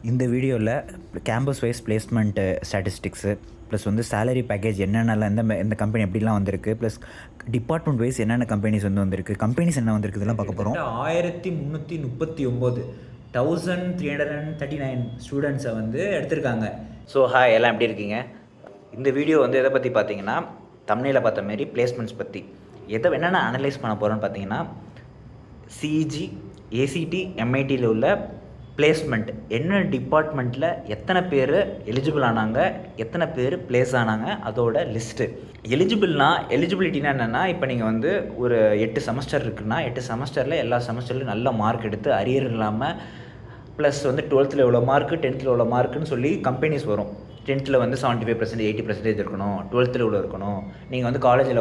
இந்த வீடியோவில் campus wise placement statistics plus வந்து சேலரி பேக்கேஜ் என்னென்னலாம் எந்த கம்பெனி எப்படிலாம் வந்திருக்கு, ப்ளஸ் டிபார்ட்மெண்ட் வைஸ் என்னென்ன கம்பெனிஸ் வந்திருக்கு, கம்பெனிஸ் என்ன வந்திருக்கு, இதெல்லாம் பார்க்க போகிறோம். 1339 1339 ஸ்டூடெண்ட்ஸை எடுத்திருக்காங்க. ஸோ ஹாய், எல்லாம் எப்படி இருக்கீங்க? இந்த வீடியோ எதை பற்றி பார்த்தீங்கன்னா, தமிழில் பார்த்த மாரி பிளேஸ்மெண்ட்ஸ் பற்றி என்னென்ன அனலைஸ் பண்ண போகிறோன்னு பார்த்தீங்கன்னா, சிஇஜி, ஏசிடி, எம்ஐடியில் உள்ள பிளேஸ்மெண்ட் என்ன டிபார்ட்மெண்ட்டில் எத்தனை பேர் எலிஜிபிள் ஆனாங்க, எத்தனை பேர் பிளேஸ் ஆனாங்க, அதோட லிஸ்ட்டு. எலிஜிபிலிட்டினா என்னென்னா, இப்போ நீங்கள் ஒரு 8 செமஸ்டர் இருக்குன்னா 8 செமஸ்டரில் எல்லா செமஸ்டர்லையும் நல்ல மார்க் எடுத்து அரியர் இல்லாமல், ப்ளஸ் 12th எவ்வளோ மார்க்கு, 10th எவ்வளோ மார்க்குன்னு சொல்லி கம்பெனிஸ் வரும். 10th 75%, 80% இருக்கணும், 12th இவ்வளோ இருக்கணும். நீங்கள் காலேஜில்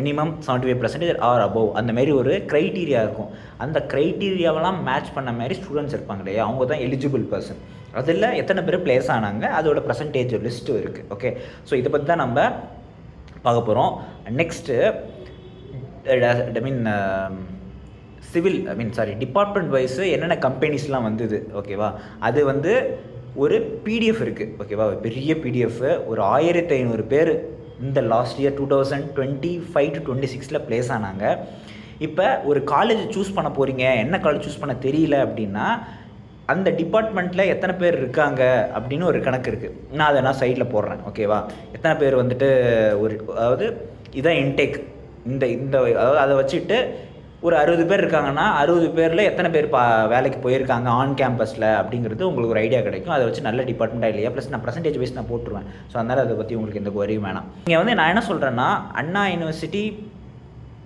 மினிமம் 75% ஆர் அபோவ் அந்தமாரி ஒரு க்ரைட்டீரியா இருக்கும். அந்த க்ரைட்டீரியாவெல்லாம் மேட்ச் பண்ண மாதிரி ஸ்டூடெண்ட்ஸ் இருப்பாங்க இல்லையா, அவங்க தான் எலிஜிபிள் பர்சன். அதில் எத்தனை பேர் பிளேஸ் ஆனாங்க, அதோட பர்சன்டேஜ் லிஸ்ட்டும் இருக்குது. ஓகே, ஸோ இதை பற்றி தான் நம்ம பார்க்க போகிறோம். நெக்ஸ்ட்டு டிபார்ட்மெண்ட் வைஸு என்னென்ன கம்பெனிஸ்லாம் வந்தது, ஓகேவா? அது ஒரு பிடிஎஃப் இருக்குது, ஓகேவா? பெரிய பிடிஎஃப். ஒரு 1500 பேர் இந்த லாஸ்ட் இயர் 2025 to 26 பிளேஸ் ஆனாங்க. இப்போ ஒரு காலேஜ் சூஸ் பண்ண போகிறீங்க, என்ன காலேஜ் சூஸ் பண்ண தெரியல அப்படின்னா, அந்த டிபார்ட்மெண்ட்டில் எத்தனை பேர் இருக்காங்க அப்படின்னு ஒரு கணக்கு இருக்குது. நான் அதை சைடில் போடுறேன், ஓகேவா? எத்தனை பேர் அதாவது இதான் இன்டேக். அதாவது அதை வச்சுட்டு ஒரு 60 பேர் இருக்காங்கன்னா 60 பேரில் எத்தனை பேர் வேலைக்கு போயிருக்காங்க ஆன் கேம்பஸில் அப்படிங்கிறது உங்களுக்கு ஒரு ஐடியா கிடைக்கும். அதை வச்சு நல்ல டிபார்ட்மெண்ட்டாக இல்லையா, ப்ளஸ் நான் பர்சன்டேஜ் வைஸ் நான் போட்டுருவேன். ஸோ அதனால் அதை பற்றி உங்களுக்கு எந்த குறையும் வேணாம். இங்கே நான் என்ன சொல்கிறேன்னா, அண்ணா யூனிவர்சிட்டி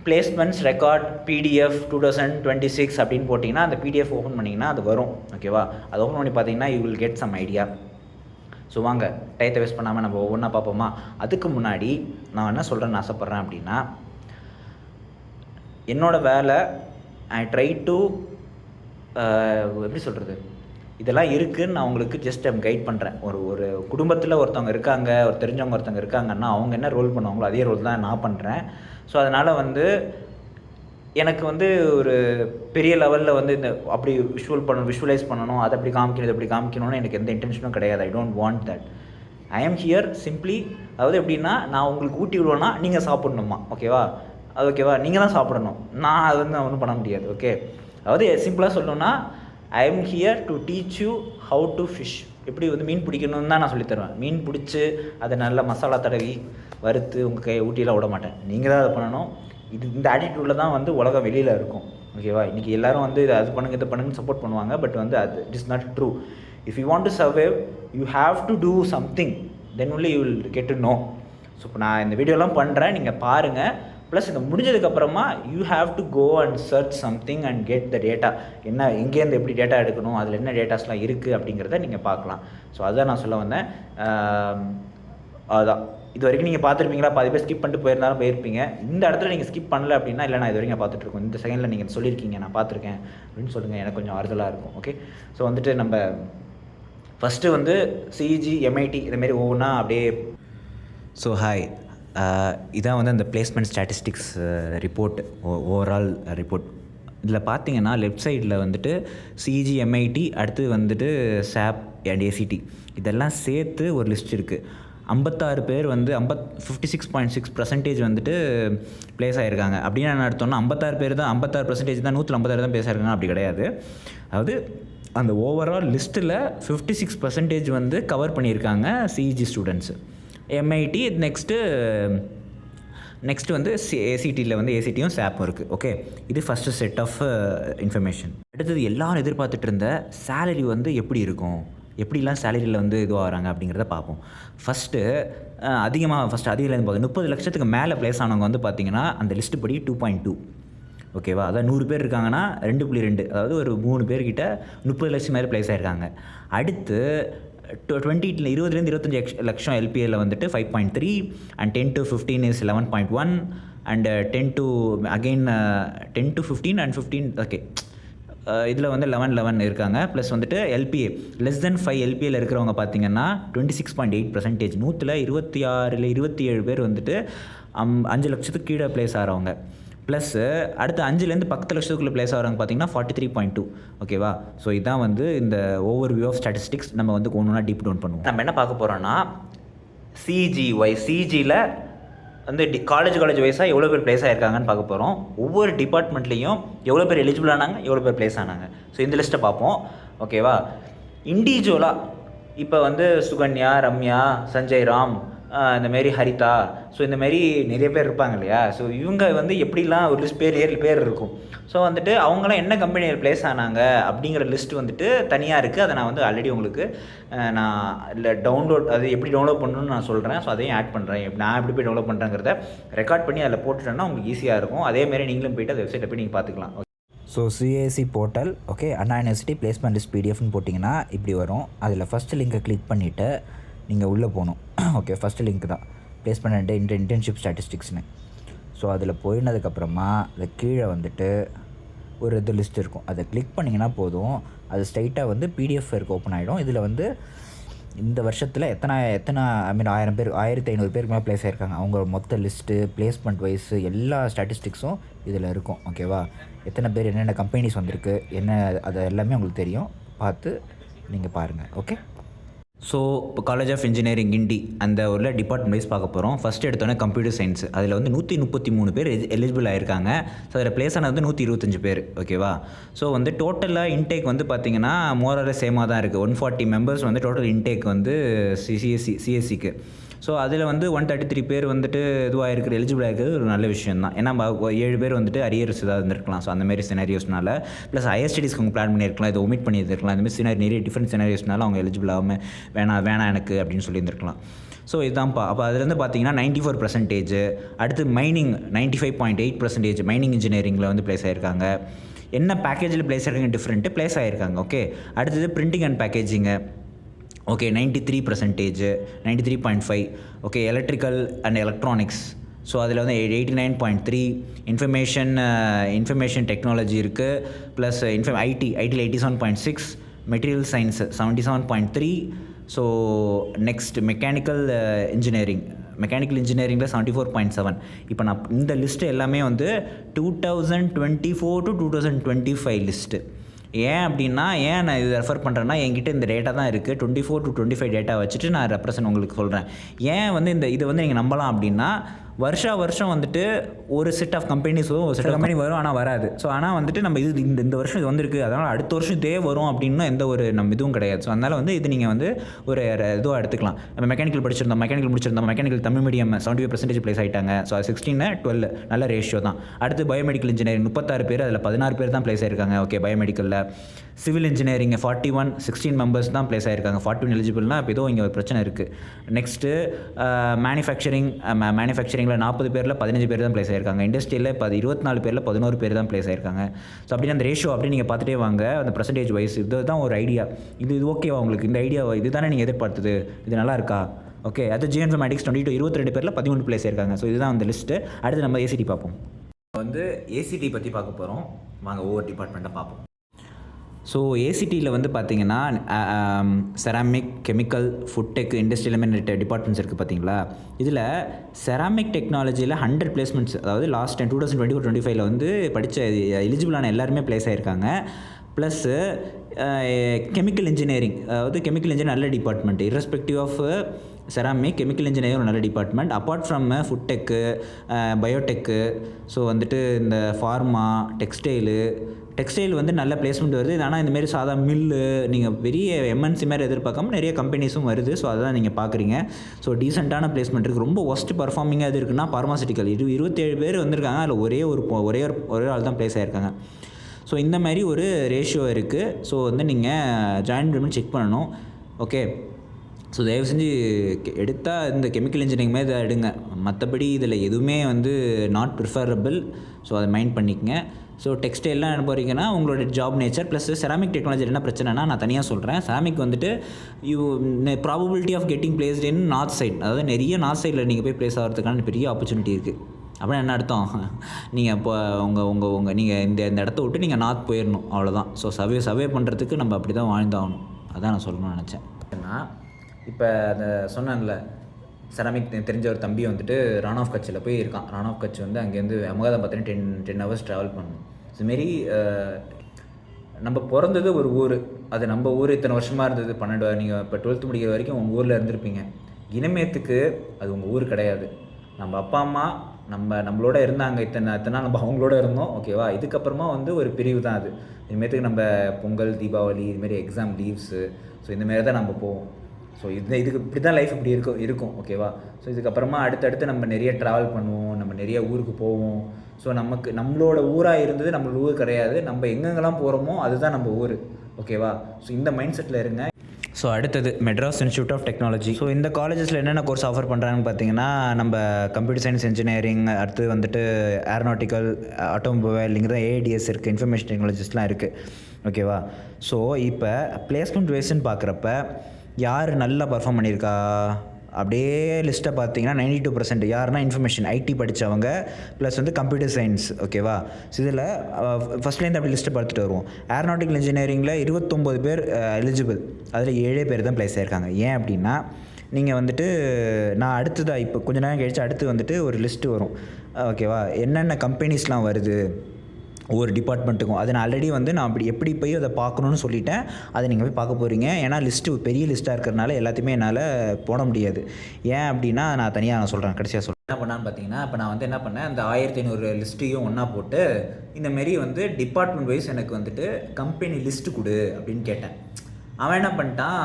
பிளேஸ்மெண்ட்ஸ் ரெக்கார்ட் பிடிஎஃப் 2026 அப்படின்னு போட்டிங்கன்னா, அந்த பிடிஎஃப் ஓப்பன் பண்ணிங்கன்னா அது வரும், ஓகேவா? அது ஓப்பன் பண்ணி பார்த்தீங்கன்னா you will get some idea. So வாங்க, டைத்தை வேஸ்ட் பண்ணாமல் நம்ம ஒவ்வொன்றா பார்ப்போமா? அதுக்கு முன்னாடி நான் என்ன சொல்கிறேன்னு ஆசைப்பட்றேன் அப்படின்னா, என்னோடய வேலை ஐ ட்ரை டு எப்படி சொல்கிறது, இதெல்லாம் இருக்குதுன்னு நான் உங்களுக்கு ஜஸ்ட் கைட் பண்ணுறேன். ஒரு குடும்பத்தில் ஒருத்தவங்க இருக்காங்க, ஒரு தெரிஞ்சவங்க ஒருத்தவங்க இருக்காங்கன்னா அவங்க என்ன ரோல் பண்ணுவாங்களோ அதே ரோல் தான் நான் பண்ணுறேன். ஸோ அதனால் எனக்கு ஒரு பெரிய லெவலில் இந்த அப்படி விஷுவலைஸ் பண்ணணும், அதை அப்படி காமிக்கணும், இதை அப்படி காமிக்கணும்னு எனக்கு எந்த இன்டென்ஷனும் கிடையாது. I don't want that. ஐ ஆம் ஹியர் சிம்ப்ளி, அதாவது எப்படின்னா, நான் உங்களுக்கு ஊட்டி விடுவேன்னா நீங்கள் சாப்பிட்ணுமா, ஓகேவா? அது ஓகேவா? நீங்கள் தான் சாப்பிடணும், நான் அது ஒன்றும் பண்ண முடியாது. ஓகே, அதாவது சிம்பிளாக சொல்லணும்னா, I am here to teach you how to fish. எப்படி மீன் பிடிக்கணும்னு தான் நான் சொல்லித்தருவேன். மீன் பிடிச்சி அதை நல்லா மசாலா தடவி வறுத்து உங்கள் கையை ஊட்டிலாம் விட மாட்டேன். நீங்கள் தான் அதை பண்ணணும். இந்த ஆட்டிடியூடில் தான் உலகம் வெளியில் இருக்கும், ஓகேவா? இன்றைக்கி எல்லோரும் இது அது பண்ணுங்க இது பண்ணுங்கன்னு சப்போர்ட் பண்ணுவாங்க. பட் அது it is not true. If you want to survive, you have to do something, then only you will get to know. So இப்போ நான் இந்த வீடியோலாம் பண்ணுறேன், நீங்கள் பாருங்கள். ப்ளஸ் இது முடிஞ்சதுக்கப்புறமா you have to go and search something and get the data. எங்கேருந்து எப்படி டேட்டா எடுக்கணும், அதில் என்ன டேட்டாஸ்லாம் இருக்குது அப்படிங்கிறத நீங்கள் பார்க்கலாம். ஸோ அதுதான் நான் சொல்ல வந்தேன். அதுதான் இது வரைக்கும் நீங்கள் பார்த்துருப்பீங்களா? பாதி பேர் ஸ்கிப் பண்ணிட்டு போயிருந்தாலும் போயிருப்பீங்க. இந்த இடத்துல நீங்கள் ஸ்கிப் பண்ணல அப்படின்னா, இல்லை நான் இது வரைக்கும் பார்த்துட்ருக்கோம், இந்த செகண்டில் நீங்கள் சொல்லியிருக்கீங்க நான் பார்த்துருக்கேன் அப்படின்னு சொல்லுங்கள், எனக்கு கொஞ்சம் ஆறுதலாக இருக்கும். ஓகே, ஸோ நம்ம ஃபஸ்ட்டு சிஇஜி, எம்ஐடி இதுமாரி ஒவ்வொன்றா அப்படியே. ஸோ ஹாய், இதான் அந்த placement statistics report, overall report. இதில் பார்த்தீங்கன்னா லெஃப்ட் சைடில் சிஇஜி, எம்ஐடி, அடுத்து சாப் அண்ட் ஏசிடி இதெல்லாம் சேர்த்து ஒரு லிஸ்ட் இருக்குது. 56 பேர் 56.6% பிளேஸ் ஆகிருக்காங்க. அப்படின்னு என்ன அர்த்தம்னா, 56 பேர் தான், 56% தான், 156 தான் பிளேஸ் ஆகிருக்காங்க. அப்படி கிடையாது. அதாவது அந்த ஓவரால் லிஸ்ட்டில் 56% கவர் பண்ணியிருக்காங்க சிஇஜி ஸ்டூடெண்ட்ஸு. எம்ஐடி நெக்ஸ்ட்டு ஏசிடியில் ஏசிடியும் சாப்பும் இருக்குது. ஓகே, இது ஃபஸ்ட்டு செட் ஆஃப் இன்ஃபர்மேஷன். அடுத்தது எல்லாரும் எதிர்பார்த்துட்டு இருந்த சேலரி எப்படி இருக்கும், எப்படிலாம் சேலரியில் இதுவாகிறாங்க அப்படிங்கிறத பார்ப்போம். ஃபஸ்ட்டு அதிகமாக 30 லட்சத்துக்கு மேலே பிளேஸ் ஆனவங்க பார்த்தீங்கன்னா அந்த லிஸ்ட்டு படி 2.2, ஓகேவா? அதாவது 100 பேர் இருக்காங்கன்னா 2.2, அதாவது ஒரு 3 பேர்கிட்ட 30 லட்சம் மேலே பிளேஸ் ஆகிருக்காங்க. அடுத்து 20 to 25 லட்சம் எல்பிஏல 5.3 and 10 to 15 is 11.1 and 10 to 15 and 15, okay, இதில் 11 இருக்காங்க. ப்ளஸ் எல்பிஏ லெஸ் தென் 5 எல்பிஏல இருக்கிறவங்க பார்த்தீங்கன்னா 26.8%. 126 27 பேர் 5 லட்சத்துக்கு கீழே பிளேஸ் ஆகிறவங்க. ப்ளஸ்ஸு அடுத்து 5லேருந்து 10 லட்சத்துக்குள்ளே ப்ளேஸ் ஆகிறாங்க பார்த்தீங்கன்னா 43.2. ஓகேவா? ஸோ இதான் வந்து இந்த ஓவர் வியூ ஆஃப் ஸ்டாட்டிஸ்டிக்ஸ். நம்ம வந்து ஒன்று டீப் டவுன் பண்ணுவோம். நம்ம என்ன பார்க்க போகிறோன்னா சிஜியில் வந்து காலேஜ் வைஸாக எவ்வளோ பேர் ப்ளேஸ் ஆகிருக்காங்கன்னு பார்க்க போகிறோம். ஒவ்வொரு டிபார்ட்மெண்ட்லேயும் எவ்வளோ பேர் எலிஜிபிள் ஆனாங்க, எவ்வளோ பேர் ப்ளேஸ் ஆனாங்க. ஸோ இந்த லிஸ்ட்டை பார்ப்போம். ஓகேவா? இண்டிவிஜுவலாக இப்போ வந்து சுகன்யா, ரம்யா, சஞ்சய் ராம், இந்தமாரி ஹரிதா, ஸோ இந்தமாரி நிறைய பேர் இருப்பாங்க இல்லையா? ஸோ இவங்க வந்து எப்படிலாம் ஒரு லிஸ்ட் 7 பேர் இருக்கும். ஸோ வந்துட்டு அவங்களாம் என்ன கம்பெனியில் ப்ளேஸ் ஆனாங்க அப்படிங்கிற லிஸ்ட் வந்துட்டு தனியாக இருக்குது. அதை நான் வந்து ஆல்ரெடி உங்களுக்கு நான் இல்லை டவுன்லோட் அது எப்படி டவுன்லோட் பண்ணணும்னு நான் சொல்கிறேன். ஸோ அதையும் ஆட் பண்ணுறேன். நான் எப்படி போய் டவுன்லோட் பண்ணுறேங்கிறத ரெக்கார்ட் பண்ணி அதில் போட்டுட்டேன்னா உங்களுக்கு ஈஸியாக இருக்கும். அதேமாரி நீங்களும் போய்ட்டு அந்த வெப்சைட்டில் போய் நீங்கள் பார்த்துக்கலாம். ஸோ சிஏசி போர்ட்டல், ஓகே, அண்ணா யூனிவர்சிட்டி பிளேஸ்மெண்ட் லிஸ்ட் பிடிஎஃப்னு போட்டிங்கன்னா இப்படி வரும். அதில் ஃபஸ்ட்டு லிங்கை கிளிக் பண்ணிவிட்டு நீங்கள் உள்ளே போகணும். ஓகே, ஃபஸ்ட்டு லிங்க் தான் பிளேஸ்மெண்ட் அண்ட் இன்டர்ன்ஷிப் ஸ்டாட்டிஸ்டிக்ஸ்னு. ஸோ அதில் போயினதுக்கப்புறமா அது கீழே வந்துட்டு ஒரு இது லிஸ்ட் இருக்கும். அதை கிளிக் பண்ணிங்கன்னா போதும், அது ஸ்ட்ரைட்டாக வந்து பிடிஎஃப் ஓப்பன் ஆகிடும். இதில் வந்து இந்த வருஷத்தில் எத்தனை 1000 பேர் 1500 பேருக்கு மேலே ப்ளேஸ் ஆகிருக்காங்க. அவங்க மொத்த லிஸ்ட்டு, பிளேஸ்மெண்ட் வைஸு எல்லா ஸ்டாட்டிஸ்டிக்ஸும் இதில் இருக்கும். ஓகேவா? எத்தனை பேர் என்னென்ன கம்பெனிஸ் வந்திருக்கு என்ன, அது எல்லாமே உங்களுக்கு தெரியும். பார்த்து நீங்கள் பாருங்கள். ஓகே. ஸோ இப்போ காலேஜ் ஆஃப் இன்ஜினியரிங் கிண்டி அந்த ஒரு டிபார்ட்மெண்ட் வைஸ் பார்க்க போகிறோம். ஃபஸ்ட்டு எடுத்தோன்னே கம்ப்யூட்டர் சயின்ஸ். அதில் வந்து 133 பேர் எலிஜிபிள் ஆகிருக்காங்க. ஸோ அதில் ப்ளேஸ் ஆனது வந்து 125 பேர். ஓகேவா? ஸோ வந்து டோட்டலாக இன்டேக் வந்து பார்த்திங்கன்னா மோரர சேமாக தான் இருக்குது. 140 மெம்பர்ஸ் வந்து டோட்டல் இன்டேக் வந்து சிஎஸ்சிக்கு. ஸோ அதில் வந்து 133 பேர் வந்துட்டு இதுவாக இருக்கிற எலிஜிபிள் ஆகிருக்கிறது ஒரு நல்ல விஷயம் தான். ஏன்னா 7 பேர் வந்துட்டு அரியர்ஸ் ஏதாவது இருந்திருக்கலாம். ஸோ அந்தமாரி சினாரியோஸ்னால ப்ளஸ் ஹையர் ஸ்டடீஸ்க்கு அவங்க பிளான் பண்ணியிருக்கலாம், இதை ஒமிட் பண்ணியிருக்கலாம். இந்தமாதிரி சினாரி நிறைய டிஃப்ரெண்ட் சினாரியோஸ்னால அவங்க எலிஜிபிள் ஆகாமல் வேணாம் எனக்கு அப்படின்னு சொல்லியிருந்திருக்கலாம். ஸோ இதுதான்ப்பா. அப்போ அதுலேருந்து பார்த்தீங்கன்னா 94%. அடுத்து மைனிங் 95.8% மைனிங் இன்ஜினியரிங்கில் வந்து ப்ளேஸ் ஆகிருக்காங்க. என்ன பேக்கேஜில் ப்ளேஸ் ஆகிருக்காங்க டிஃப்ரெண்ட்டு ப்ளேஸ் ஆகிருக்காங்க. ஓகே. அடுத்தது printing and packaging. Okay, 93%, 93.5. Okay, electrical and electronics. So அதில் வந்து 89.3. இன்ஃபர்மேஷன் டெக்னாலஜி இருக்குது. ப்ளஸ் ஐடியில் 87.6. Material science 77.3. So next mechanical இன்ஜினியரிங்கில் 74.7. இப்போ நான் இந்த லிஸ்ட்டு எல்லாமே வந்து 2024 to 2025 லிஸ்ட்டு. ஏன் அப்படின்னா, ஏன் நான் இது ரெஃபர் பண்ணுறேன்னா, என்கிட்ட இந்த டேட்டா தான் இருக்குது. 24 to 25 டேட்டா வச்சுட்டு நான் ரெப்ரசன்ட் உங்களுக்கு சொல்கிறேன். ஏன் வந்து இதை வந்து நீங்கள் நம்பலாம் அப்படின்னா, வருஷம் வந்துட்டு ஒரு செட் ஆஃப் கம்பெனிஸும் ஒரு செட் ஆஃப் கம்பெனி வரும், ஆனால் வராது. ஸோ ஆனால் வந்துட்டு நம்ம இது இந்த வருஷம் இது வந்திருக்கு, அதனால் அடுத்த வருஷம் இதே வரும் அப்படின்னு எந்த ஒரு நம்ம இதுவும் கிடையாது. ஸோ அதனால் வந்து இது நீங்கள் வந்து ஒரு இதுவாக எடுத்துக்கலாம். நம்ம மெக்கானிக்கல் முடிச்சிருந்தோம், மெக்கானிக்கல் தமிழ் மீடியம் 75% ப்ளேஸ் ஆகிட்டாங்க. ஸோ 16-12 நல்ல ரேஷியோ தான். அடுத்து பயோமெடிக்கல் இன்ஜினியரிங் 36 பேர், அதில் 16 பேர் தான் ப்ளேஸ் ஆகிருக்காங்க. ஓகே, பயோமெடிக்கலில். சிவில் இன்ஜினியரிங் 41, 16 மெம்பர்ஸ் தான் ப்ளேஸ் ஆகிருக்காங்க. 41 எலிஜிபிள்னா இப்போ ஏதோ இங்கே ஒரு பிரச்சனை இருக்குது. நெக்ஸ்ட்டு மேனுஃபேக்சரிங்கில் 40 பேரில் 15 பேர் தான் ப்ளேஸ் ஆகிருக்காங்க. இண்டஸ்ட்ரியில் 24 பேரில் 11 பேர் தான் ப்ளேஸ் ஆகிருக்காங்க. ஸோ அப்படின்னு அந்த ரேஷியோ அப்படி நீங்கள் பார்த்துட்டே வாங்க, அந்த பர்சன்டேஜ் வைஸ். இது தான் ஒரு ஐடியா. இது ஓகேவா உங்களுக்கு? இந்த ஐடியா இது தானே நீங்கள் எதிர்பார்த்தது? இது நல்லா இருக்கா? ஓகே. அது ஜிஎன்ஃபர்மேட்டிக்ஸ் 22 பேரில் 13 ப்ளேஸ் ஆகிருக்காங்க. ஸோ இதுதான் அந்த லிஸ்ட்டு. அடுத்து நம்ம ஏசிடி பார்ப்போம். வந்து ஏசிடி பற்றி பார்க்க போகிறோம். வாங்க ஒவ்வொரு டிபார்ட்மெண்ட்டாக பார்ப்போம். ஸோ ஏசிடியில் வந்து பார்த்தீங்கன்னா ceramic, chemical, food tech, industrial departments இருக்குது பார்த்தீங்களா? இதில் செராமிக் டெக்னாலஜியில் 100 பிளேஸ்மெண்ட்ஸ், அதாவது லாஸ்ட் 2024-25 வந்து படித்த எலிஜிபிளான எல்லாருமே ப்ளேஸ் ஆகிருக்காங்க. ப்ளஸ்ஸு கெமிக்கல் இன்ஜினியரிங், அதாவது கெமிக்கல் இன்ஜினியரிங் நல்ல department. Irrespective of ceramic, chemical engineering ஒரு நல்ல department. Apart from food tech, biotech, so வந்துட்டு இந்த ஃபார்மா, டெக்ஸ்டைல் வந்து நல்ல பிளேஸ்மெண்ட் வருது. ஆனால் இந்தமாரி சாதா மில்லு, நீங்கள் பெரிய எம்என்சி மாதிரி எதிர்பார்க்காம நிறைய கம்பெனிஸும் வருது. ஸோ அதான் நீங்கள் பார்க்குறீங்க. ஸோ டீசெண்டான பிளேஸ்மெண்ட் இருக்குது. ரொம்ப ஒஸ்ட் பர்ஃபார்மிங்காக எது இருக்குன்னா பார்மாசிட்டிக்கல். 27 பேர் வந்திருக்காங்க, அதில் ஒரே ஆள் தான் ப்ளேஸ் ஆகிருக்காங்க. ஸோ இந்த மாதிரி ஒரு ரேஷியோ இருக்குது. ஸோ வந்து நீங்கள் ஜாயின் பண்ணி செக் பண்ணணும். ஓகே. ஸோ தயவு செஞ்சு எடுத்தால் இந்த கெமிக்கல் இன்ஜினியரிங் மாதிரி இதை எடுங்க. மற்றபடி இதில் எதுவுமே வந்து நாட் ப்ரிஃபரபிள். ஸோ அதை மைண்ட் பண்ணிக்கங்க. ஸோ டெக்ஸ்டைல்லாம் என்ன போகிறீங்கன்னா உங்களோட job nature plus ceramic technology என்ன பிரச்சனைனா நான் தனியாக சொல்கிறேன். செராமிக் வந்துட்டு probability of getting placed in north side, அதாவது நிறைய நார்த் சைடில் நீங்கள் போய் ப்ளேஸ் ஆகிறதுக்கான பெரிய ஆப்பர்ச்சுனிட்டி இருக்குது. அப்படின்னா என்ன அர்த்தம்? நீங்கள் இப்போ உங்கள் நீங்கள் இந்த இடத்த விட்டு நீங்கள் நார்த் போயிடணும், அவ்வளோதான். ஸோ சர்வே பண்ணுறதுக்கு நம்ம அப்படி தான் வாழ்ந்தாகணும். அதான் நான் சொல்லணும்னு நினச்சேன். ஏன்னா இப்போ அந்த சொன்னேன்ல செராமிக் தெரிஞ்ச ஒரு தம்பி வந்துட்டு ரான் ஆஃப் கட்சில் போய் இருக்கான். ரான் ஆஃப் கட்ச் வந்து அங்கேருந்து அகமதாபாத் பார்த்தீங்கன்னா 10 ஹவர்ஸ் ட்ராவல் பண்ணணும். இதுமாரி நம்ம பிறந்தது ஒரு ஊர், அது நம்ம ஊர் இத்தனை வருஷமாக இருந்தது. 12 நீங்கள் இப்போ 12th முடிக்கிற வரைக்கும் உங்கள் ஊரில் இருந்திருப்பீங்க. இனிமேத்துக்கு அது உங்கள் ஊர் கிடையாது. நம்ம அப்பா அம்மா நம்மளோட இருந்தாங்க, இத்தனை நாள் நம்ம அவங்களோட இருந்தோம். ஓகேவா? இதுக்கப்புறமா வந்து ஒரு பிரிவு தான் அது. இனிமேத்துக்கு நம்ம பொங்கல், தீபாவளி இதுமாரி எக்ஸாம் லீவ்ஸு, ஸோ இந்தமாரி தான் நம்ம போவோம். ஸோ இதுக்கு இப்படி தான் லைஃப் இப்படி இருக்கும். ஓகேவா? ஸோ இதுக்கப்புறமா அடுத்தடுத்து நம்ம நிறைய ட்ராவல் பண்ணுவோம், நம்ம நிறைய ஊருக்கு போவோம். ஸோ நம்மளோட ஊராக இருந்தது நம்மளோட ஊர் கிடையாது. நம்ம எங்கெங்கெல்லாம் போகிறோமோ அதுதான் நம்ம ஊர். ஓகேவா? ஸோ இந்த மைண்ட் செட்டில் இருங்க. ஸோ அடுத்தது Madras institute of technology. So இந்த காலேஜஸில் என்னென்ன கோர்ஸ் ஆஃபர் பண்ணுறாங்கன்னு பார்த்தீங்கன்னா, நம்ம கம்ப்யூட்டர் சயின்ஸ் இன்ஜினியரிங், அடுத்து வந்துட்டு ஏரோநாட்டிக்கல், ஆட்டோமொபைலுங்கிறது ஏடிஎஸ் இருக்குது, இன்ஃபர்மேஷன் டெக்னாலஜிஸ்லாம் இருக்குது. ஓகேவா? ஸோ இப்போ பிளேஸ்மெண்ட் வைஸ்ன்னு பார்க்குறப்ப யார் நல்லா பர்ஃபார்ம் பண்ணியிருக்கா அப்படியே லிஸ்ட்டை பார்த்தீங்கன்னா 92% யாருன்னா இன்ஃபர்மேஷன் ஐடி படித்தவங்க ப்ளஸ் வந்து கம்ப்யூட்டர் சயின்ஸ். ஓகேவா? ஸோ இதில் ஃபஸ்ட்லேருந்து அப்படி லிஸ்ட்டை பார்த்துட்டு வருவோம். ஏரோநாட்டிக்கல் இன்ஜினியரிங்கில் 29 பேர் எலிஜிபிள், அதில் 7 பேர் தான் ப்ளேஸ் ஆயிருக்காங்க. ஏன் அப்படின்னா, நீங்கள் வந்துட்டு நான் அடுத்ததாக இப்போ கொஞ்சம் நேரம் கழிச்சு அடுத்து வந்துட்டு ஒரு லிஸ்ட்டு வரும். ஓகேவா? என்னென்ன கம்பெனிஸ்லாம் வருது ஒவ்வொரு டிபார்ட்மெண்ட்டுக்கும், அதை நான் ஆல்ரெடி வந்து நான் எப்படி போய் அதை பார்க்கணுன்னு சொல்லிட்டேன். அதை நீங்கள் போய் பார்க்க போகிறீங்க. ஏன்னா லிஸ்ட்டு பெரிய லிஸ்ட்டாக இருக்கிறனால எல்லாத்தையுமே என்னால் போட முடியாது. ஏன் அப்படின்னா நான் தனியாக சொல்கிறேன், கடைசியாக சொல்கிறேன். என்ன பண்ணான்னு பார்த்தீங்கன்னா, இப்போ நான் வந்து என்ன பண்ணேன், அந்த 1500 லிஸ்ட்டையும் ஒன்றா போட்டு இந்தமாரி வந்து டிபார்ட்மெண்ட் வைஸ் எனக்கு வந்துட்டு கம்பெனி லிஸ்ட்டு கொடு அப்படின்னு கேட்டேன். அவன் என்ன பண்ணிட்டான்,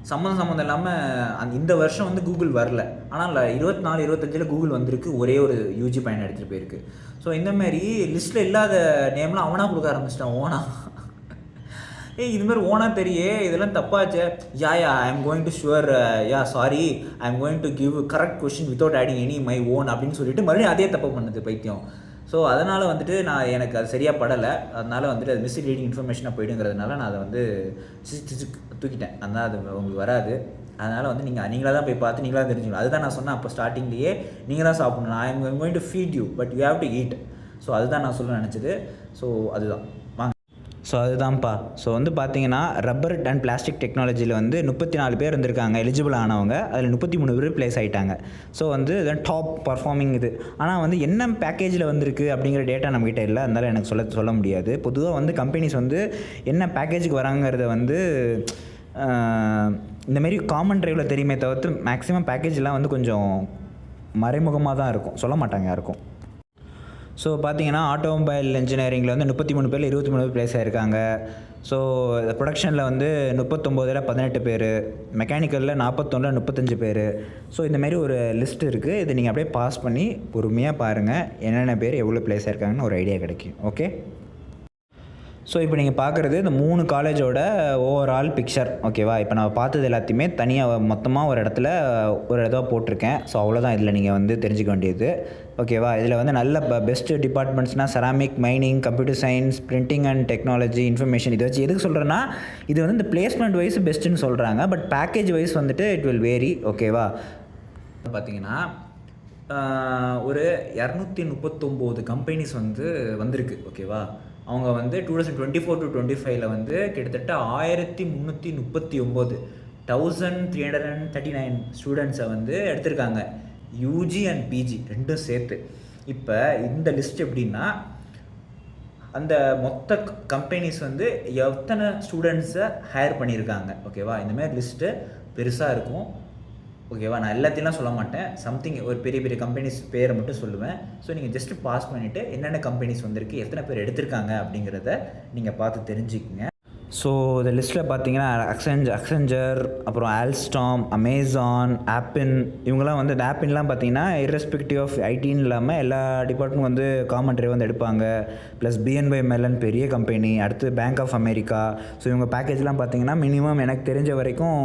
சம்மந்தம் இல்லாமல் இந்த வருஷம் வந்து கூகுள் வரல, ஆனால் 24, 25 கூகுள் வந்திருக்கு. ஒரே ஒரு யூஜி பையனை எடுத்துகிட்டு போயிருக்கு. ஸோ இந்தமாரி லிஸ்ட்டில் இல்லாத நேம்லாம் அவனாக கொடுக்க ஆரம்பிச்சிட்டான், ஓனா. இதுமாதிரி ஓனா தெரியே, இதெல்லாம் தப்பாச்சே. I am going to sure, sorry, I am going to give correct question without adding any my own அப்படின்னு சொல்லிட்டு மறுபடியும் அதே தப்பு பண்ணுது பைத்தியம். ஸோ அதனால் வந்துட்டு எனக்கு அது சரியாக படலை. அதனால் வந்துட்டு அது மிஸ்லீடிங் இன்ஃபர்மேஷனாக போயிடுங்கிறதுனால நான் அதை வந்து தூக்கிட்டேன். அதனால் அது உங்களுக்கு வராது. அதனால் வந்து நீங்களாக தான் போய் பார்த்து நீங்களாக தெரிஞ்சுக்கணும். அதுதான் நான் சொன்னேன் அப்போ ஸ்டார்டிங்லேயே, நீங்கள் தான் சாப்பிடணும். I am going to feed you but you have to eat. So அதுதான் நான் சொல்ல நினச்சது. ஸோ அதுதான் வாங்க. ஸோ அதுதான்ப்பா. ஸோ வந்து பார்த்தீங்கன்னா, ரப்பர் அண்ட் பிளாஸ்டிக் டெக்னாலஜியில் வந்து 34 பேர் இருந்திருக்காங்க எலிஜிபிள் ஆனவங்க. அதில் 33 பேர் ப்ளேஸ் ஆகிட்டாங்க. ஸோ வந்து இதுதான் டாப் பர்ஃபார்மிங் இது. ஆனால் வந்து என்ன பேக்கேஜில் வந்திருக்கு அப்படிங்கிற டேட்டா நம்மகிட்ட இல்லை. அதனால் எனக்கு சொல்ல முடியாது. பொதுவாக வந்து கம்பெனிஸ் வந்து என்ன பேக்கேஜுக்கு வராங்கிறத வந்து இந்தமாரி காமன் ட்ரைவில் தெரியுமே தவிர்த்து மேக்ஸிமம் பேக்கேஜெலாம் வந்து கொஞ்சம் மறைமுகமாக தான் இருக்கும், சொல்ல மாட்டாங்க யாருக்கும். ஸோ பார்த்தீங்கன்னா, ஆட்டோமொபைல் இன்ஜினியரிங்கில் வந்து 33 பேரில் 23 பேர் ப்ளேஸ் ஆகிருக்காங்க. ஸோ ப்ரொடக்ஷனில் வந்து 39 18 பேர், மெக்கானிக்கலில் 41 35 பேர். ஸோ இந்தமாரி ஒரு லிஸ்ட் இருக்குது. இதை நீங்கள் அப்படியே பாஸ் பண்ணி பொறுமையாக பாருங்கள், என்னென்ன பேர் எவ்வளோ ப்ளேஸ் ஆயிருக்காங்கன்னு ஒரு ஐடியா கிடைக்கும். ஓகே? ஸோ இப்போ நீங்கள் பார்க்குறது இந்த 3 காலேஜோட ஓவரால் பிக்சர். ஓகேவா? இப்போ நான் பார்த்தது எல்லாத்தையுமே தனியாக மொத்தமாக ஒரு இடத்துல ஒரு இதாக போட்டிருக்கேன். ஸோ அவ்வளோதான் இதில் நீங்கள் வந்து தெரிஞ்சுக்க வேண்டியது. ஓகேவா? இதில் வந்து நல்ல பெஸ்ட்டு டிபார்ட்மெண்ட்ஸ்னால் ceramic, mining, computer science, printing and technology, information. இதை வச்சு எதுக்கு சொல்கிறேன்னா, இது வந்து இந்த பிளேஸ்மெண்ட் வைஸ் பெஸ்ட்டுன்னு சொல்கிறாங்க. பட் பேக்கேஜ் வைஸ் வந்துட்டு இட் வில் வேரி. ஓகேவா? பார்த்தீங்கன்னா ஒரு 239 கம்பெனிஸ் வந்து வந்திருக்கு. ஓகேவா? அவங்க வந்து 2024 to 25 வந்து கிட்டத்தட்ட 1339 1339 ஸ்டூடெண்ட்ஸை வந்து எடுத்திருக்காங்க, யூஜி அண்ட் பிஜி ரெண்டும் சேர்த்து. இப்போ இந்த லிஸ்ட் எப்படின்னா, அந்த மொத்த கம்பெனிஸ் வந்து எத்தனை ஸ்டூடெண்ட்ஸை ஹையர் பண்ணியிருக்காங்க. ஓகேவா? இந்தமாதிரி லிஸ்ட்டு பெருசாக இருக்கும். ஓகேவா? நான் எல்லாத்தையும் சொல்ல மாட்டேன், சம்திங் ஒரு பெரிய கம்பெனிஸ் பேரை மட்டும் சொல்லுவேன். ஸோ நீங்கள் ஜஸ்ட்டு பாஸ் பண்ணிவிட்டு என்னென்ன கம்பெனிஸ் வந்திருக்கு, எத்தனை பேர் எடுத்திருக்காங்க அப்படிங்கிறத நீங்கள் பார்த்து தெரிஞ்சுக்கங்க. ஸோ இந்த லிஸ்ட்டில் பார்த்தீங்கன்னா அக்செஞ்சர், அப்புறம் ஆல்ஸ்டாம், அமேசான், ஆப்பின், இவங்கெல்லாம் வந்து இந்த ஆப்பின்லாம் பார்த்தீங்கன்னா இர்ரெஸ்பெக்டிவ் ஆஃப் ஐடின்னு இல்லாமல் எல்லா டிபார்ட்மெண்ட் வந்து காமன் ட்ரைவ் வந்து எடுப்பாங்க. ப்ளஸ் பிஎன்பை மெலன் பெரிய கம்பெனி, அடுத்து பேங்க் ஆஃப் அமெரிக்கா. ஸோ இவங்க பேக்கேஜ்லாம் பார்த்தீங்கன்னா மினிமம் எனக்கு தெரிஞ்ச வரைக்கும்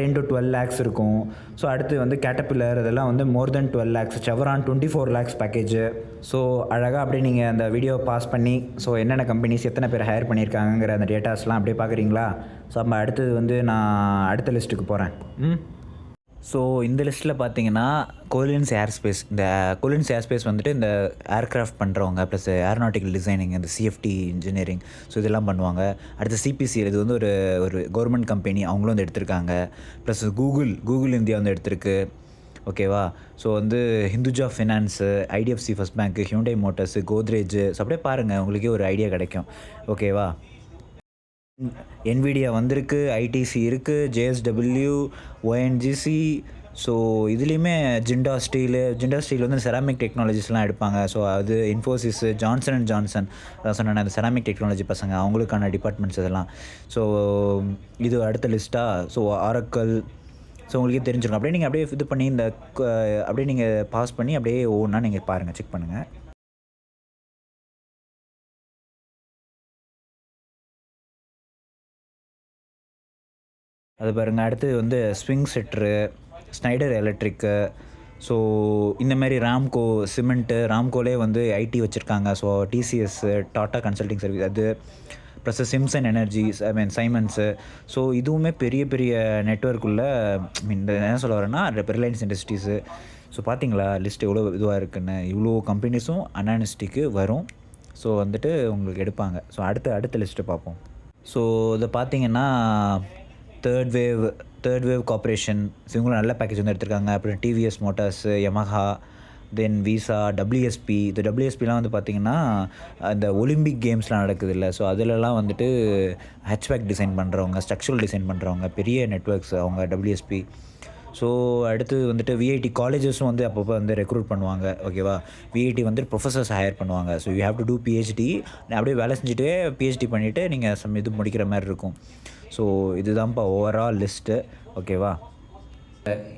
10 to 12 lakhs இருக்கும். ஸோ அடுத்து வந்து கேட்டபில்லர், இதெல்லாம் வந்து more than 12 lakhs. செவரான் 24 lakhs package. So அழகாக அப்படியே நீங்கள் அந்த வீடியோ பாஸ் பண்ணி, ஸோ என்னென்ன கம்பெனிஸ் எத்தனை பேர் ஹையர் பண்ணியிருக்காங்கிற அந்த டேட்டாஸ்லாம் அப்படியே பார்க்குறீங்களா? ஸோ நம்ம அடுத்தது வந்து நான் அடுத்த லிஸ்ட்டுக்கு போகிறேன். ஸோ இந்த லிஸ்ட்டில் பார்த்தீங்கன்னா கோலின்ஸ் ஏர்ஸ்பேஸ். இந்த கோலின்ஸ் ஏர்ஸ்பேஸ் வந்துட்டு இந்த ஏர்க்ராஃப்ட் பண்ணுறவங்க, ப்ளஸ் ஏரோநாட்டிக்கல் டிசைனிங், இந்த சிஎஃப்டி இன்ஜினியரிங், ஸோ இதெல்லாம் பண்ணுவாங்க. அடுத்து சிபிசி, இது வந்து ஒரு கவர்மெண்ட் கம்பெனி, அவங்களும் வந்து எடுத்திருக்காங்க. ப்ளஸ் கூகுள் இந்தியா வந்து எடுத்திருக்கு. ஓகேவா? ஸோ வந்து Hinduja finance, IDFC first bank, Hyundai motors, Godrej. So அப்படியே பாருங்கள், உங்களுக்கே ஒரு ஐடியா கிடைக்கும். ஓகேவா? NVIDIA வந்திருக்கு, ஐடிசி இருக்குது, JSW, ONGC. ஸோ இதுலேயுமே ஜிண்டா ஸ்டீல் வந்து செராமிக் டெக்னாலஜிஸ்லாம் எடுப்பாங்க. ஸோ அது இன்ஃபோசிஸ், ஜான்சன் அண்ட் ஜான்சன், அதான் சொன்னேன் அந்த செராமிக் டெக்னாலஜி பசங்க, அவங்களுக்கான டிபார்ட்மெண்ட்ஸ் இதெல்லாம். ஸோ இது அடுத்த லிஸ்ட்டாக. So oracle. ஸோ உங்களுக்கே தெரிஞ்சிருக்கும். அப்படியே நீங்கள் அப்படியே இது பண்ணி இந்த அப்படியே நீங்கள் பாஸ் பண்ணி அப்படியே ஒவ்வொன்றா நீங்கள் பாருங்கள், செக் பண்ணுங்கள். அது பாருங்கள். அடுத்து வந்து ஸ்விங் செட்ரு, ஸ்னைடர் எலக்ட்ரிக்கு. ஸோ இந்த மாதிரி ராம்கோ சிமெண்ட்டு, ராம்கோலே வந்து ஐடி வச்சுருக்காங்க. So TCS, tata consulting service, அது ப்ளஸ் சிம்சன் எனர்ஜிஸ், சைமன்ஸு. ஸோ இதுவுமே பெரிய பெரிய நெட்வொர்க் உள்ள இந்த என்ன சொல்ல வரேன்னா ரிலையன்ஸ் இண்டஸ்ட்ரீஸு. ஸோ பார்த்தீங்களா லிஸ்ட் எவ்வளோ இதுவாக இருக்குன்னு. இவ்வளோ கம்பெனிஸும் அனானிஸ்டிக்கு வரும். ஸோ வந்துட்டு உங்களுக்கு எடுப்பாங்க. ஸோ அடுத்த லிஸ்ட்டு பார்ப்போம். ஸோ இதை பார்த்தீங்கன்னா தேர்ட் வேவ் கார்ப்பரேஷன். இவங்களும் நல்ல பேக்கேஜ் வந்து எடுத்திருக்காங்க. அப்புறம் டிவிஎஸ் மோட்டார்ஸு, யமஹா, தென் வீசா, WSP. இந்த WSPலாம் வந்து பார்த்திங்கன்னா அந்த ஒலிம்பிக் கேம்ஸ்லாம் நடக்குது இல்லை, ஸோ அதிலலாம் வந்துட்டு ஹேட்ச்பேக் டிசைன் பண்ணுறவங்க, ஸ்ட்ரக்சரல் டிசைன் பண்ணுறவங்க, பெரிய நெட்வொர்க்ஸ் அவங்க WSP. ஸோ அடுத்து வந்துட்டு VIT காலேஜஸும் வந்து அப்பப்போ வந்து ரெக்ரூட் பண்ணுவாங்க. ஓகேவா? VIT வந்து ப்ரொஃபஸர்ஸ் ஹையர் பண்ணுவாங்க. So you have to do PhD. அப்படியே வேலை செஞ்சுட்டே PhD பண்ணிவிட்டு நீங்கள் இது முடிக்கிற மாதிரி இருக்கும். ஸோ இதுதான்ப்பா ஓவரால் லிஸ்ட்டு. ஓகேவா?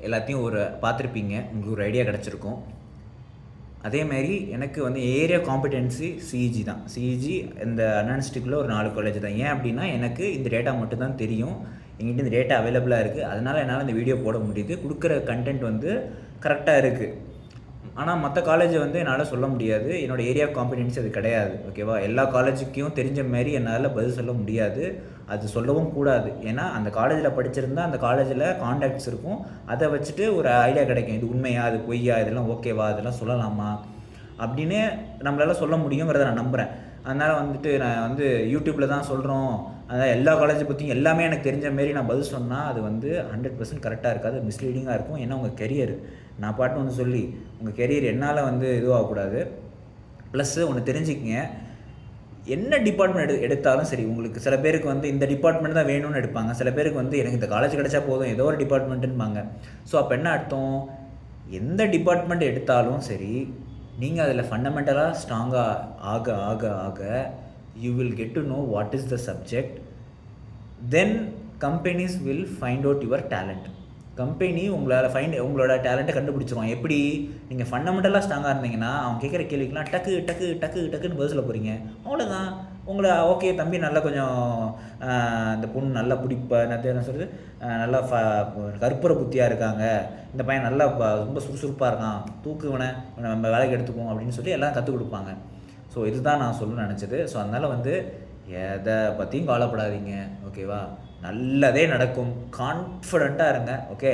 எல்லாத்தையும் பார்த்துருப்பீங்க, உங்களுக்கு ஒரு ஐடியா கிடச்சிருக்கும். அதேமாரி எனக்கு வந்து ஏரியா காம்பிடென்சி CEG தான். CEG இந்த அனாலிஸ்டிக்கில் ஒரு 4 காலேஜ் தான். ஏன் அப்படின்னா எனக்கு இந்த டேட்டா மட்டும்தான் தெரியும், எங்கிட்ட இந்த டேட்டா அவைலபிளாக இருக்குது. அதனால் என்னால் இந்த வீடியோ போட முடியுது. கொடுக்குற கண்டென்ட் வந்து கரெக்டாக இருக்குது. ஆனால் மற்ற காலேஜை வந்து என்னால் சொல்ல முடியாது. என்னோடய ஏரியா காம்பிடென்சி அது கிடையாது. ஓகேவா? எல்லா காலேஜுக்கும் தெரிஞ்ச மாரி என்னால் பதில் சொல்ல முடியாது. அது சொல்லவும் கூடாது. ஏன்னா அந்த காலேஜில் படிச்சிருந்தால் அந்த காலேஜில் கான்டாக்ட்ஸ் இருக்கும். அதை வச்சுட்டு ஒரு ஐடியா கிடைக்கும். இது உண்மையா, அது பொய்யா, இதெல்லாம் ஓகேவா, இதெல்லாம் சொல்லலாமா அப்படின்னு நம்மளால் சொல்ல முடியுங்கிறத நான் நம்புகிறேன். அதனால் வந்துட்டு நான் வந்து யூடியூப்பில் தான் சொல்கிறோம், அதான் எல்லா காலேஜை பற்றியும் எல்லாமே எனக்கு தெரிஞ்ச மாரி நான் பதில் சொன்னால் அது வந்து 100% கரெக்டாக இருக்காது, மிஸ்லீடிங்காக இருக்கும். ஏன்னா உங்கள் கெரியர் நான் பாட்டு வந்து சொல்லி உங்கள் கெரியர் என்னால் வந்து இதுவாகக்கூடாது. ப்ளஸ்ஸு ஒன்று தெரிஞ்சுக்கிங்க, என்ன டிபார்ட்மெண்ட் எடுத்தாலும் சரி, உங்களுக்கு சில பேருக்கு வந்து இந்த டிபார்ட்மெண்ட் தான் வேணும்னு எடுப்பாங்க, சில பேருக்கு வந்து எனக்கு இந்த காலேஜ் கிடைச்சா போதும் ஏதோ ஒரு டிபார்ட்மெண்ட்டுன்பாங்க. ஸோ அப்போ என்ன அர்த்தம், எந்த டிபார்ட்மெண்ட் எடுத்தாலும் சரி, நீங்கள் அதில் ஃபண்டமெண்டலாக ஸ்ட்ராங்காக ஆக ஆக ஆக you will get to know what is the subject. Then companies will find out your talent. Company உங்களோட டேலண்ட்டை கண்டுபிடிச்சிருவான். எப்படி, நீங்கள் ஃபண்டமெண்டலாக ஸ்ட்ராங்காக இருந்தீங்கன்னா அவங்க கேட்குற கேள்விக்கெலாம் டக்குன்னு பதில் சொல்ல போகிறீங்க. அவ்வளோதான். உங்களை ஓகே தம்பி நல்லா கொஞ்சம் இந்த பொண்ணு நல்லா என்ன சொல்கிறது, நல்லா கற்பூர புத்தியாக இருக்காங்க, இந்த பையன் நல்லா ரொம்ப சுறுசுறுப்பாக இருக்கான், தூக்குவனை நம்ம வேலைக்கு எடுத்துக்குவோம் அப்படின்னு சொல்லி எல்லாம் கற்றுக் கொடுப்பாங்க. ஸோ இதுதான் நான் சொல்லணும்னு நினச்சது. ஸோ அதனால் வந்து எதை பற்றியும் கவலைப்படாதீங்க. ஓகேவா? நல்லதே நடக்கும், கான்ஃபிடெண்ட்டாக இருங்க. ஓகே?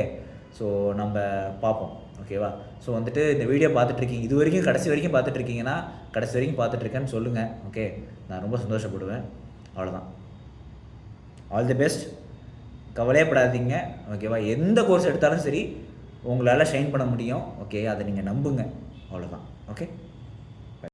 ஸோ நம்ம பார்ப்போம். ஓகேவா? ஸோ வந்துட்டு இந்த வீடியோ பார்த்துட்ருக்கீங்க, இது வரைக்கும் கடைசி வரைக்கும் பார்த்துட்ருக்கீங்கன்னா கடைசி வரைக்கும் பார்த்துட்ருக்கேன்னு சொல்லுங்கள். ஓகே? நான் ரொம்ப சந்தோஷப்படுவேன். அவ்வளோதான். All the best. கவலையப்படாதீங்க. ஓகேவா? எந்த கோர்ஸ் எடுத்தாலும் சரி உங்களால் ஷைன் பண்ண முடியும். ஓகே? அதை நீங்கள் நம்புங்க. அவ்வளோதான். ஓகே?